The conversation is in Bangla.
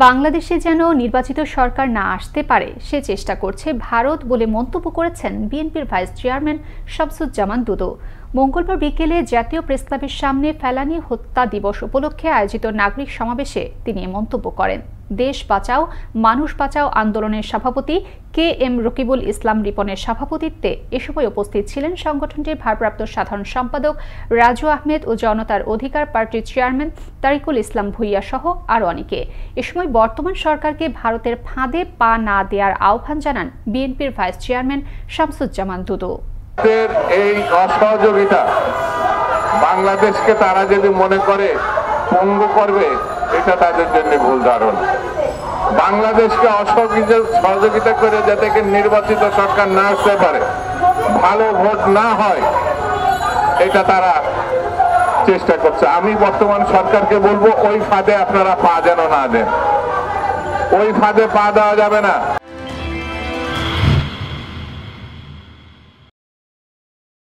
বাংলাদেশে যেন নির্বাচিত সরকার না আসতে পারে সে চেষ্টা করছে ভারত বলে মন্তব্য করেছেন বিএনপির ভাইস চেয়ারম্যান শামসুজ্জামান দুদু। মঙ্গলবার বিকেলে জাতীয় প্রেসক্লাবের সামনে ফেলানী হত্যা দিবস উপলক্ষে আয়োজিত নাগরিক সমাবেশে তিনি মন্তব্য করেন। দেশ বাঁচাও মানুষ বাঁচাও আন্দোলনের সভাপতি KM রকিবুল ইসলাম রিপনের সভাপতিত্বে এ সময় উপস্থিত ছিলেন সংগঠনটির ভারপ্রাপ্ত সাধারণ সম্পাদক রাজু আহমেদ ও জনতার অধিকার পার্টির চেয়ারম্যান তারিকুল ইসলাম ভূঁইয়া সহ আরও অনেকে। এ সময় বর্তমান সরকারকে ভারতের ফাঁদে পা না দেওয়ার আহ্বান জানান বিএনপির ভাইস চেয়ারম্যান শামসুজ্জামান দুদু। এই অসহযোগিতা বাংলাদেশকে তারা যদি মনে করে পঙ্গু করবে, এটা তাদের জন্য ভুল ধারণা। বাংলাদেশকে অসহযোগিতা করে যাতে নির্বাচিত সরকার না আসতে পারে, ভালো ভোট না হয়, এটা তারা চেষ্টা করছে। আমি বর্তমান সরকারকে বলবো ওই ফাঁদে আপনারা পা যেন না দেন, ওই ফাঁদে পা দেওয়া যাবে না।